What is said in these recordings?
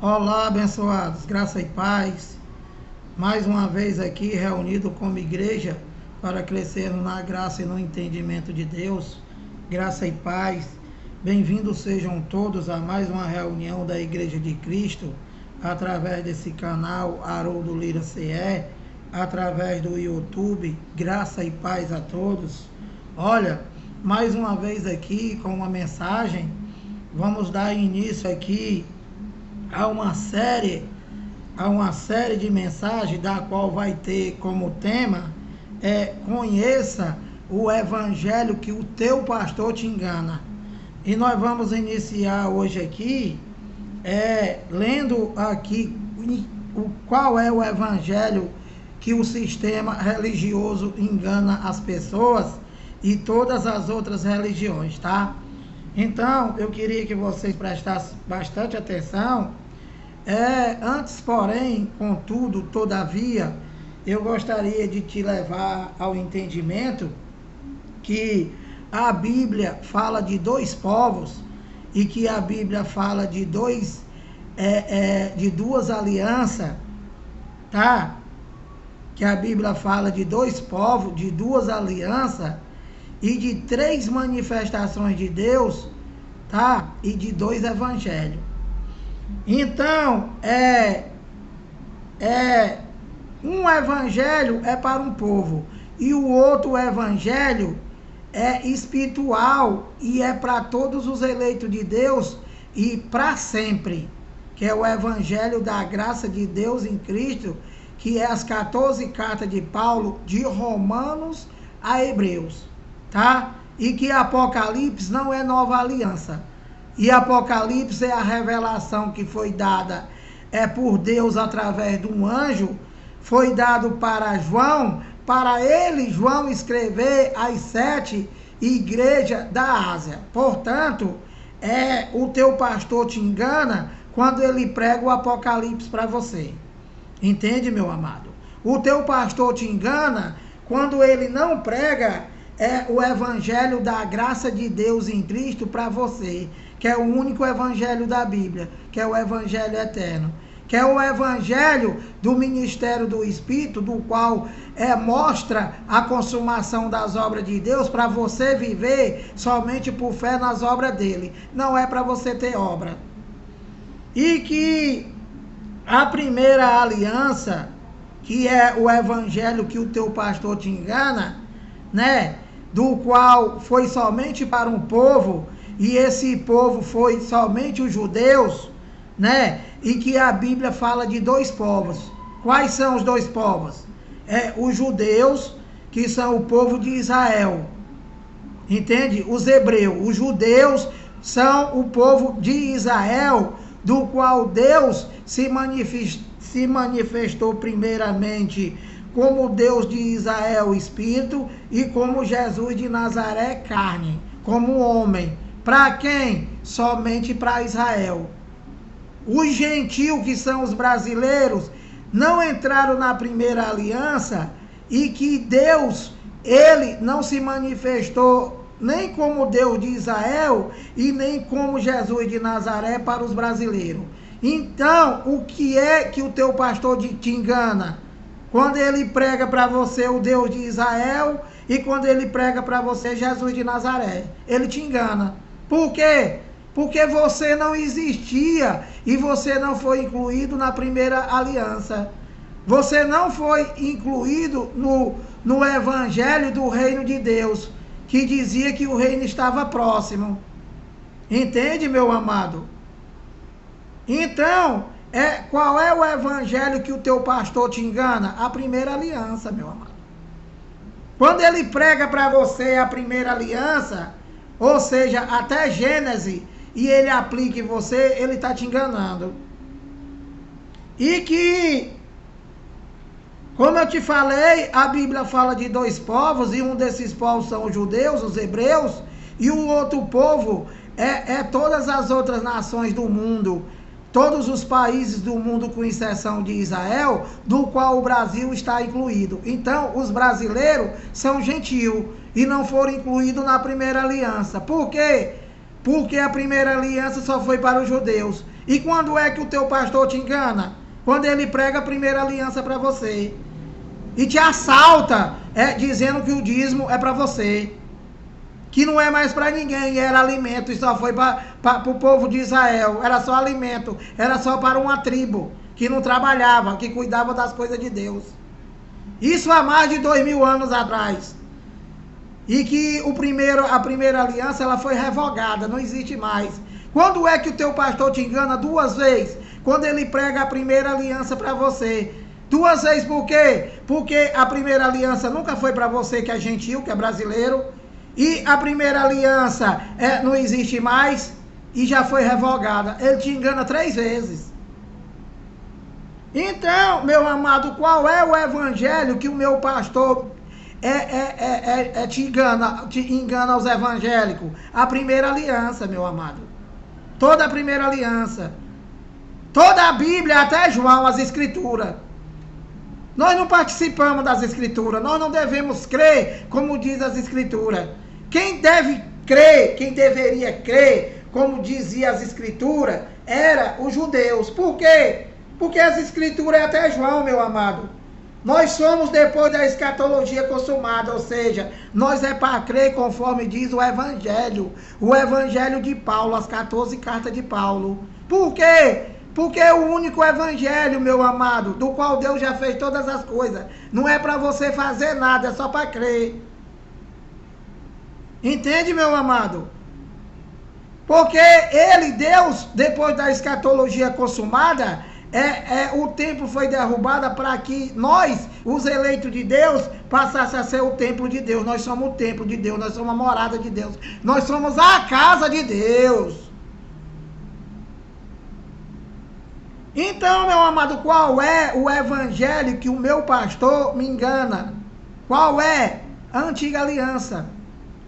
Olá, abençoados, graça e paz. Mais uma vez aqui reunido como igreja para crescermos na graça e no entendimento de Deus. Graça e paz. Bem-vindos sejam todos a mais uma reunião da Igreja de Cristo, através desse canal Haroldo Lira CE, através do YouTube. Graça e paz a todos. Olha, mais uma vez aqui com uma mensagem. Vamos dar início aqui a uma série de mensagens, da qual vai ter como tema conheça o evangelho que o teu pastor te engana. E nós vamos iniciar hoje aqui lendo aqui qual é o evangelho que o sistema religioso engana as pessoas e todas as outras religiões, tá? Então, eu queria que vocês prestassem bastante atenção. Antes, porém, contudo, todavia, eu gostaria de te levar ao entendimento que a Bíblia fala de dois povos e que a Bíblia fala de duas alianças, tá? Que a Bíblia fala de dois povos, de duas alianças e de três manifestações de Deus, tá? E de dois evangelhos. Então, um evangelho é para um povo e o outro evangelho é espiritual e é para todos os eleitos de Deus e para sempre, que é o evangelho da graça de Deus em Cristo, que é as 14 cartas de Paulo, de Romanos a Hebreus, tá? E que Apocalipse não é nova aliança. E Apocalipse é a revelação que foi dada por Deus através de um anjo, foi dado para João, para ele, João, escrever as 7 igrejas da Ásia. Portanto, o teu pastor te engana quando ele prega o Apocalipse para você. Entende, meu amado? O teu pastor te engana quando ele não prega o evangelho da graça de Deus em Cristo para você, que é o único evangelho da Bíblia, que é o evangelho eterno, que é o evangelho do ministério do Espírito, do qual mostra a consumação das obras de Deus para você viver somente por fé nas obras dele, não é para você ter obra. E que a primeira aliança, que é o evangelho que o teu pastor te engana, né, do qual foi somente para um povo, e esse povo foi somente os judeus, né? E que a Bíblia fala de dois povos. Quais são os dois povos? Os judeus, que são o povo de Israel. Entende? Os hebreus. Os judeus são o povo de Israel, do qual Deus se manifestou primeiramente como Deus de Israel, espírito, e como Jesus de Nazaré, carne, como homem. Para quem? Somente para Israel. Os gentios, que são os brasileiros, não entraram na primeira aliança, e que Deus, ele não se manifestou nem como Deus de Israel e nem como Jesus de Nazaré para os brasileiros. Então, o que é que o teu pastor te engana? Quando ele prega para você o Deus de Israel e quando ele prega para você Jesus de Nazaré, ele te engana. Por quê? Porque você não existia e você não foi incluído na primeira aliança. Você não foi incluído no evangelho do reino de Deus, que dizia que o reino estava próximo. Entende, meu amado? Então, qual é o evangelho que o teu pastor te engana? A primeira aliança, meu amado. Quando ele prega para você a primeira aliança, ou seja, até Gênesis, e ele aplica em você, ele está te enganando. E que, como eu te falei, a Bíblia fala de dois povos, e um desses povos são os judeus, os hebreus, e o outro povo todas as outras nações do mundo, todos os países do mundo, com exceção de Israel, do qual o Brasil está incluído. Então, os brasileiros são gentios e não foram incluídos na primeira aliança. Por quê? Porque a primeira aliança só foi para os judeus E quando é que o teu pastor te engana? Quando ele prega a primeira aliança para você. E te assalta, dizendo que o dízimo é para você. Que não é mais para ninguém, era alimento e só foi para o povo de Israel. Era só alimento, era só para uma tribo que não trabalhava, que cuidava das coisas de Deus. Isso há mais de 2000 anos atrás. E que a primeira aliança ela foi revogada, não existe mais. Quando é que o teu pastor te engana? 2 vezes. Quando ele prega a primeira aliança para você. 2 vezes por quê? Porque a primeira aliança nunca foi para você que é gentil, que é brasileiro. E a primeira aliança não existe mais e já foi revogada. Ele te engana 3 vezes. Então, meu amado, qual é o evangelho que o meu pastor te engana aos evangélicos? A primeira aliança, meu amado. Toda a primeira aliança. Toda a Bíblia, até João, as escrituras. Nós não participamos das escrituras. Nós não devemos crer como diz as escrituras. Quem deve crer, quem deveria crer, como dizia as escrituras, era os judeus. Por quê? Porque as escrituras é até João, meu amado. Nós somos depois da escatologia consumada, ou seja, nós é para crer conforme diz o evangelho de Paulo, as 14 cartas de Paulo. Por quê? Porque é o único evangelho, meu amado, do qual Deus já fez todas as coisas. Não é para você fazer nada, é só para crer. Entende, meu amado? Porque Deus, depois da escatologia consumada, o templo foi derrubado para que nós, os eleitos de Deus, passasse a ser o templo de Deus. Nós somos o templo de Deus, nós somos a morada de Deus. Nós somos a casa de Deus. Então, meu amado, qual é o evangelho que o meu pastor me engana? Qual é? A antiga aliança,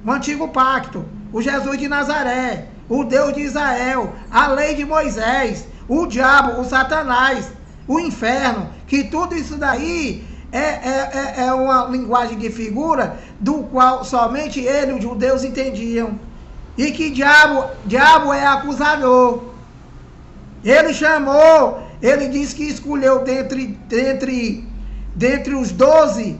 o antigo pacto, o Jesus de Nazaré, o Deus de Israel, a lei de Moisés, o diabo, o Satanás, o inferno, que tudo isso daí é uma linguagem de figura do qual somente ele, os judeus, entendiam. E que diabo é acusador. Ele chamou, ele disse que escolheu dentre os 12,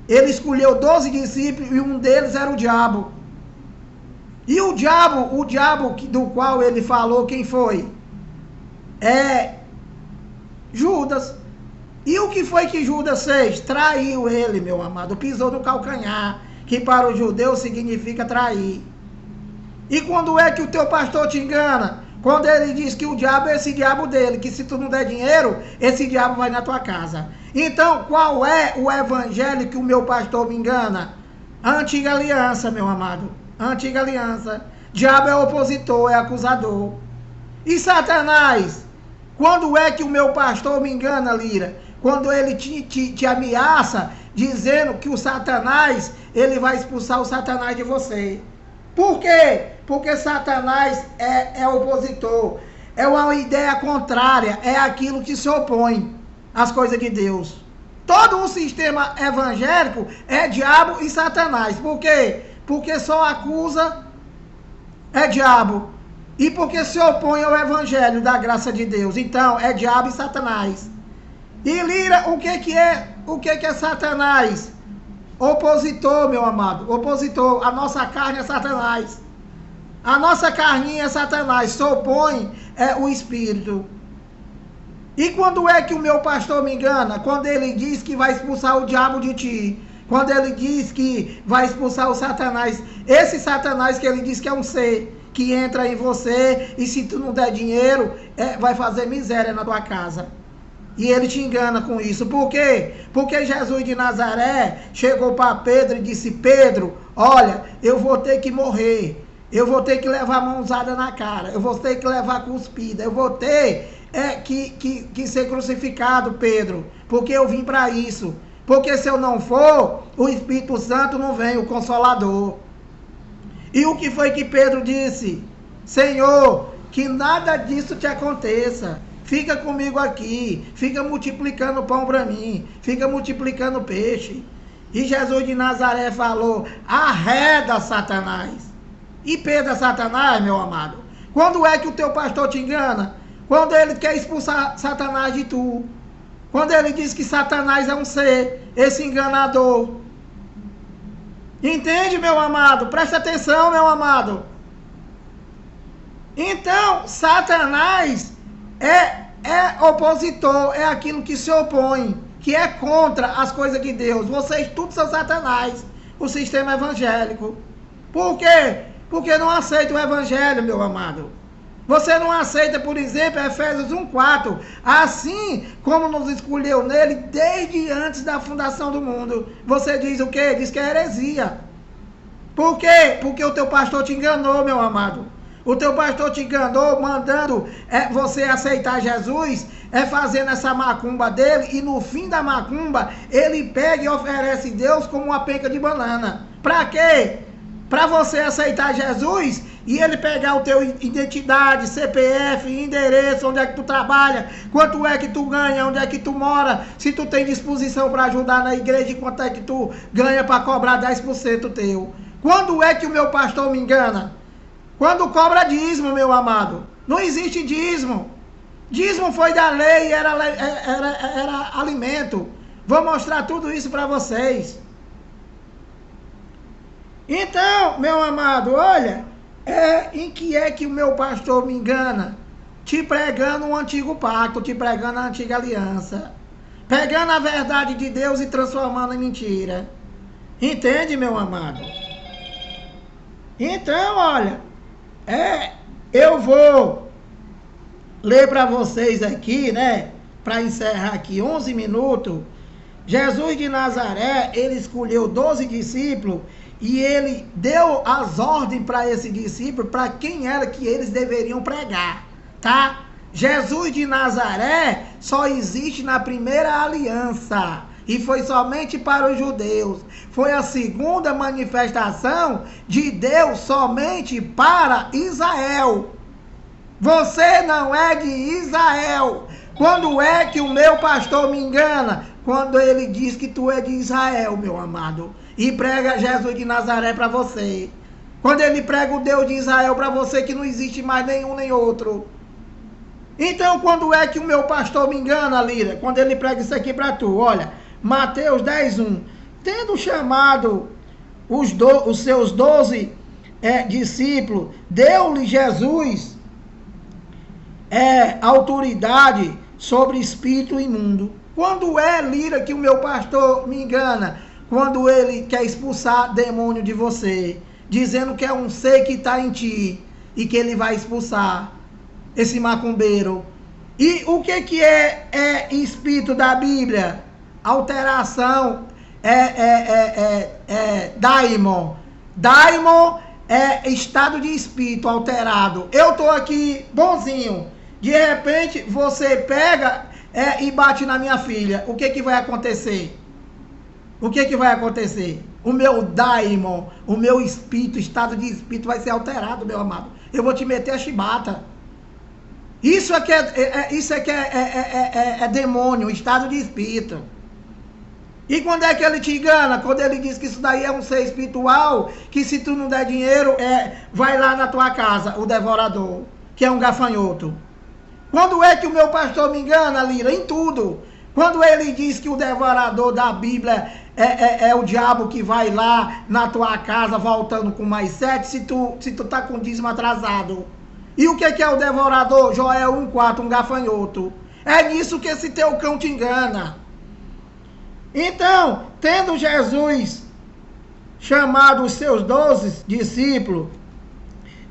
ele escolheu 12 discípulos e um deles era o diabo. E o diabo do qual ele falou, quem foi? Judas. E o que foi que Judas fez? Traiu ele, meu amado, pisou no calcanhar, que para o judeu significa trair. E quando é que o teu pastor te engana? Quando ele diz que o diabo é esse diabo dele, que se tu não der dinheiro, esse diabo vai na tua casa. Então, qual é o evangelho que o meu pastor me engana? A antiga aliança, meu amado. A antiga aliança. Diabo é opositor, é acusador. E Satanás? Quando é que o meu pastor me engana, Lira? Quando ele te ameaça, dizendo que o Satanás, ele vai expulsar o Satanás de você. Por quê? Porque Satanás é opositor. É uma ideia contrária. É aquilo que se opõe às coisas de Deus. Todo o sistema evangélico é diabo e Satanás. Por quê? Porque só acusa é diabo. E porque se opõe ao evangelho da graça de Deus. Então, é diabo e Satanás. E Lira, o que é Satanás? Opositor, meu amado, opositor. A nossa carne é Satanás. A nossa carninha é Satanás. Se opõe o Espírito. E quando é que o meu pastor me engana? Quando ele diz que vai expulsar o diabo de ti. Quando ele diz que vai expulsar o Satanás. Esse Satanás que ele diz que é um ser que entra em você. E se tu não der dinheiro, vai fazer miséria na tua casa. E ele te engana com isso. Por quê? Porque Jesus de Nazaré chegou para Pedro e disse: Pedro, olha, eu vou ter que morrer. Eu vou ter que levar mãozada na cara. Eu vou ter que levar cuspida. Eu vou ter que ser crucificado, Pedro. Porque eu vim para isso. Porque se eu não for, o Espírito Santo não vem, o Consolador. E o que foi que Pedro disse? Senhor, que nada disso te aconteça. Fica comigo aqui, fica multiplicando pão para mim, fica multiplicando peixe. E Jesus de Nazaré falou: arreda Satanás. E Pedro é Satanás, meu amado. Quando é que o teu pastor te engana? Quando ele quer expulsar Satanás de tu. Quando ele diz que Satanás é um ser, esse enganador. Entende, meu amado? Presta atenção, meu amado. Então, Satanás é opositor, é aquilo que se opõe, que é contra as coisas de Deus. Vocês tudo são Satanás, o sistema evangélico. Por quê? Porque não aceita o evangelho, meu amado. Você não aceita, por exemplo, Efésios 1:4, assim como nos escolheu nele desde antes da fundação do mundo. Você diz o quê? Diz que é heresia. Por quê? Porque o teu pastor te enganou, meu amado. O teu pastor te enganou, mandando você aceitar Jesus, fazendo essa macumba dele, e no fim da macumba, ele pega e oferece Deus como uma penca de banana. Pra quê? Pra você aceitar Jesus e ele pegar o teu identidade, CPF, endereço, onde é que tu trabalha, quanto é que tu ganha, onde é que tu mora, se tu tem disposição para ajudar na igreja e quanto é que tu ganha para cobrar 10% teu. Quando é que o meu pastor me engana? Quando cobra dízimo, meu amado. Não existe dízimo. Dízimo foi da lei, era alimento. Vou mostrar tudo isso para vocês. Então, meu amado, olha, em que é que o meu pastor me engana? Te pregando um antigo pacto, te pregando a antiga aliança. Pegando a verdade de Deus e transformando em mentira. Entende, meu amado? Então, olha, eu vou ler para vocês aqui, né, para encerrar aqui 11 minutos. Jesus de Nazaré, ele escolheu 12 discípulos e ele deu as ordens para esse discípulo, para quem era que eles deveriam pregar, tá? Jesus de Nazaré só existe na primeira aliança e foi somente para os judeus. Foi a segunda manifestação de Deus somente para Israel. Você não é de Israel. Quando é que o meu pastor me engana? Quando ele diz que tu é de Israel, meu amado, e prega Jesus de Nazaré para você. Quando ele prega o Deus de Israel para você, que não existe mais nenhum nem outro. Então, quando é que o meu pastor me engana, Lira? Quando ele prega isso aqui para tu, olha, Mateus 10:1. Tendo chamado os seus 12 discípulos, deu-lhe Jesus autoridade sobre espírito imundo. Quando é, Lira, que o meu pastor me engana? Quando ele quer expulsar demônio de você, dizendo que é um ser que está em ti e que ele vai expulsar esse macumbeiro. E o que é espírito da Bíblia? Alteração, daimon. Daimon é estado de espírito alterado. Eu estou aqui bonzinho, de repente você pega e bate na minha filha. O que vai acontecer? O que vai acontecer? O meu daimon, o meu espírito, estado de espírito vai ser alterado, meu amado. Eu vou te meter a chibata. Isso é que é demônio, estado de espírito. E quando é que ele te engana? Quando ele diz que isso daí é um ser espiritual, que se tu não der dinheiro, vai lá na tua casa, o devorador, que é um gafanhoto. Quando é que o meu pastor me engana, Lira? Em tudo. Quando ele diz que o devorador da Bíblia é o diabo que vai lá na tua casa voltando com mais 7, se tu tá com dízimo atrasado. E o que é o devorador? Joel 1:4, um gafanhoto. É nisso que esse teu cão te engana. Então, tendo Jesus chamado os seus 12 discípulos,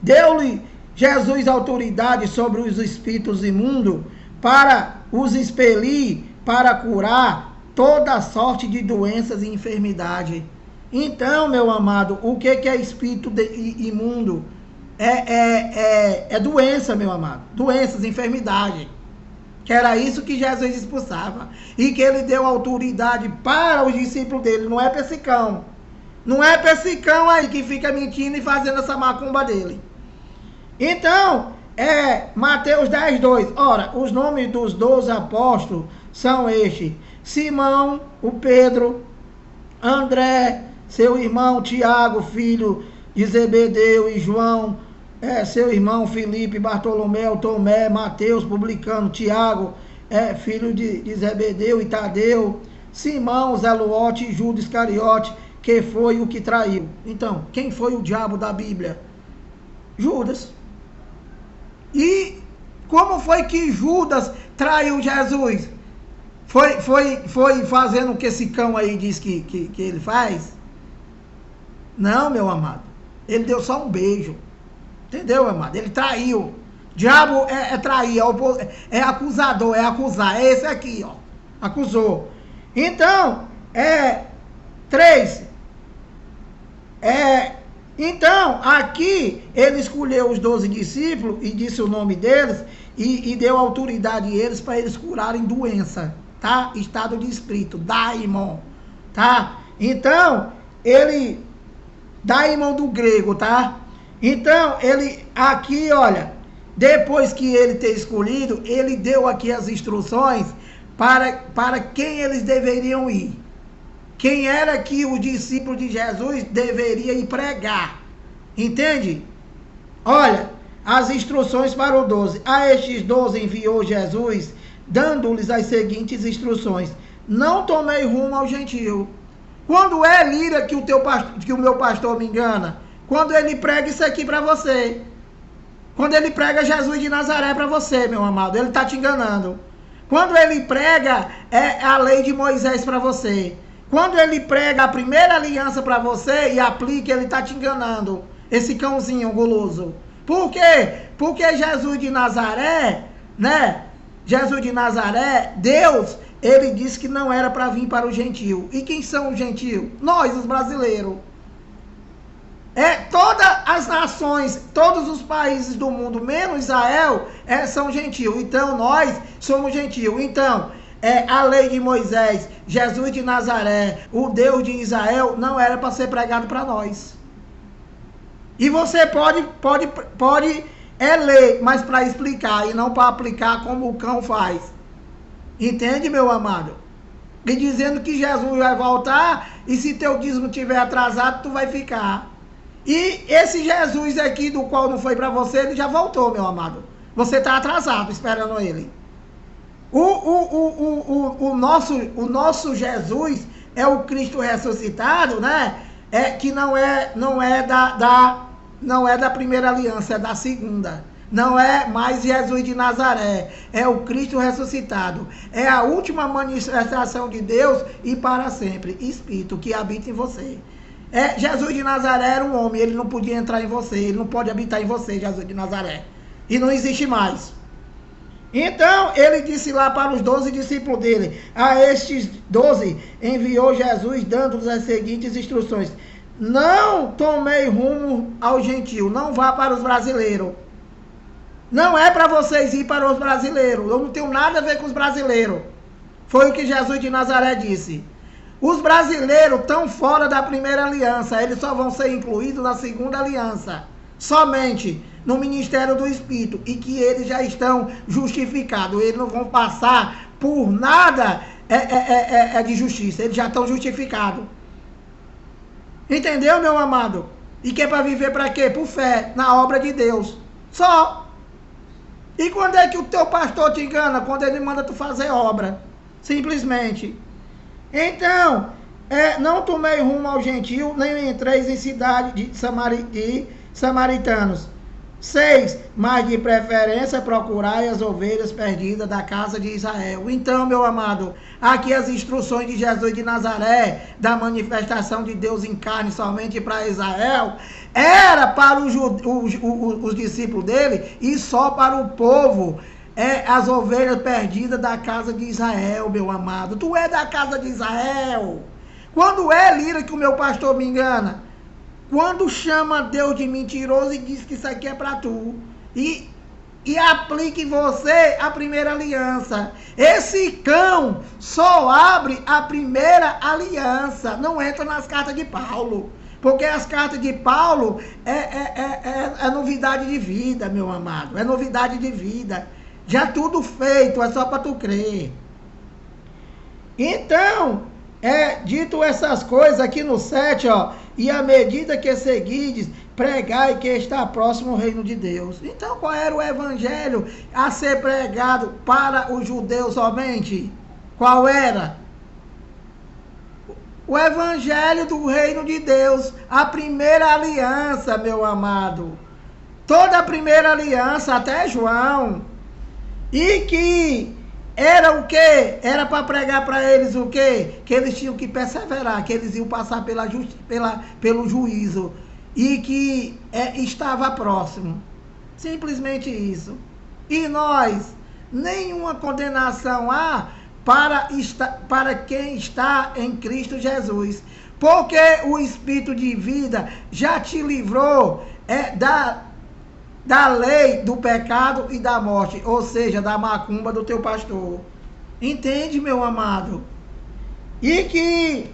deu-lhe Jesus autoridade sobre os espíritos imundos para os expelir, para curar toda sorte de doenças e enfermidade. Então, meu amado, o que é espírito imundo? É doença, meu amado. Doenças, enfermidade. Que era isso que Jesus expulsava. E que ele deu autoridade para os discípulos dele. Não é para esse cão. Não é para esse cão aí que fica mentindo e fazendo essa macumba dele. Então, Mateus 10:2. Ora, os nomes dos 12 apóstolos são estes: Simão, o Pedro, André, seu irmão Tiago, filho de Zebedeu, e João, seu irmão Felipe, Bartolomeu, Tomé, Mateus, publicano, Tiago, filho de Zebedeu e Tadeu, Simão, Zelote e Judas Iscariote, que foi o que traiu. Então, quem foi o diabo da Bíblia? Judas. E como foi que Judas traiu Jesus? Foi fazendo o que esse cão aí diz que ele faz? Não, meu amado. Ele deu só um beijo. Entendeu, amado? Ele traiu. Diabo é trair, é acusador, é acusar. É esse aqui, ó. Acusou. Então, 3. Então, aqui, ele escolheu os 12 discípulos e disse o nome deles e deu autoridade a eles para eles curarem doença, tá? Estado de espírito, daimon, tá? Então, daimon do grego, tá? Então, ele, aqui, olha, depois que ele ter escolhido, ele deu aqui as instruções para quem eles deveriam ir. Quem era que o discípulo de Jesus deveria ir pregar. Entende? Olha, as instruções para o 12. A estes 12 enviou Jesus, dando-lhes as seguintes instruções. Não tomei rumo ao gentio. Quando é, Lira, que o meu pastor me engana? Quando ele prega isso aqui para você. Quando ele prega Jesus de Nazaré para você, meu amado, ele está te enganando. Quando ele prega a lei de Moisés para você. Quando ele prega a primeira aliança para você e aplica, ele está te enganando. Esse cãozinho guloso. Por quê? Porque Jesus de Nazaré, né? Jesus de Nazaré, Deus, ele disse que não era para vir para o gentio. E quem são os gentios? Nós, os brasileiros. Todas as nações, todos os países do mundo, menos Israel, são gentios. Então, nós somos gentios. Então, a lei de Moisés, Jesus de Nazaré, o Deus de Israel, não era para ser pregado para nós. E você pode ler, mas para explicar, e não para aplicar como o cão faz. Entende, meu amado? E dizendo que Jesus vai voltar, e se teu dízimo estiver atrasado, tu vai ficar. E esse Jesus aqui, do qual não foi para você, ele já voltou, meu amado. Você está atrasado esperando ele. O nosso Jesus é o Cristo ressuscitado, né? Que não é da primeira aliança, é da segunda. Não é mais Jesus de Nazaré, é o Cristo ressuscitado. É a última manifestação de Deus e para sempre, Espírito que habita em você. Jesus de Nazaré era um homem, ele não podia entrar em você, ele não pode habitar em você, Jesus de Nazaré. E não existe mais. Então, ele disse lá para os 12 discípulos dele, a estes 12 enviou Jesus, dando-lhes as seguintes instruções. Não tomei rumo ao gentio, não vá para os brasileiros. Não é para vocês ir para os brasileiros, eu não tenho nada a ver com os brasileiros. Foi o que Jesus de Nazaré disse. Os brasileiros estão fora da primeira aliança, eles só vão ser incluídos na segunda aliança. Somente no ministério do Espírito, e que eles já estão justificados. Eles não vão passar por nada de justiça, eles já estão justificados. Entendeu, meu amado? E que é para viver para quê? Por fé, na obra de Deus. Só. E quando é que o teu pastor te engana? Quando ele manda tu fazer obra. Simplesmente. Então, não tomei rumo ao gentio, nem entreis em cidade de samaritanos. 6, mas de preferência procurai as ovelhas perdidas da casa de Israel. Então, meu amado, aqui as instruções de Jesus de Nazaré, da manifestação de Deus em carne somente para Israel, era para os discípulos dele e só para o povo. As ovelhas perdidas da casa de Israel, meu amado. Tu é da casa de Israel. Quando Lira, que o meu pastor me engana? Quando chama Deus de mentiroso e diz que isso aqui é para tu. E aplique em você a primeira aliança. Esse cão só abre a primeira aliança. Não entra nas cartas de Paulo. Porque as cartas de Paulo é novidade de vida, meu amado. É novidade de vida. Já tudo feito, é só para tu crer. Então, dito essas coisas aqui no 7, ó, e à medida que seguides, pregai que está próximo o reino de Deus. Então, qual era o evangelho a ser pregado para os judeus somente? Qual era? O evangelho do reino de Deus, a primeira aliança, meu amado. Toda a primeira aliança, até João. E que era o quê? Era para pregar para eles o quê? Que eles tinham que perseverar, que eles iam passar pelo juízo. E que estava próximo. Simplesmente isso. E nós, nenhuma condenação há para quem está em Cristo Jesus. Porque o Espírito de vida já te livrou da lei do pecado e da morte, ou seja, da macumba do teu pastor. Entende, meu amado? E que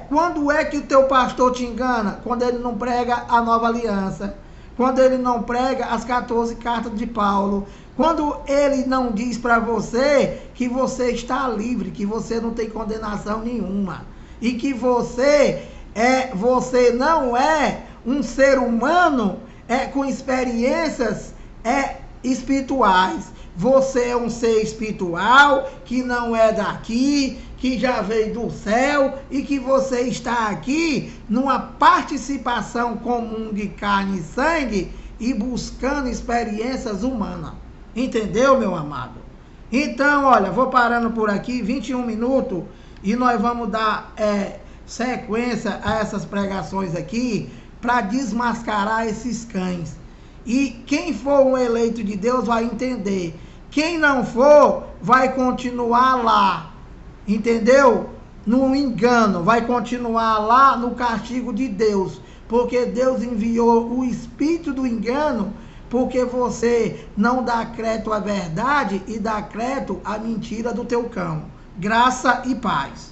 quando é que o teu pastor te engana? Quando ele não prega a nova aliança. Quando ele não prega as 14 cartas de Paulo. Quando ele não diz para você que você está livre, que você não tem condenação nenhuma. E que você não é um ser humano com experiências espirituais. Você é um ser espiritual que não é daqui, que já veio do céu e que você está aqui numa participação comum de carne e sangue e buscando experiências humanas. Entendeu, meu amado? Então, olha, vou parando por aqui, 21 minutos, e nós vamos dar sequência a essas pregações aqui para desmascarar esses cães. E quem for um eleito de Deus vai entender. Quem não for, vai continuar lá. Entendeu? No engano, vai continuar lá no castigo de Deus. Porque Deus enviou o espírito do engano, porque você não dá crédito à verdade e dá crédito à mentira do teu cão. Graça e paz.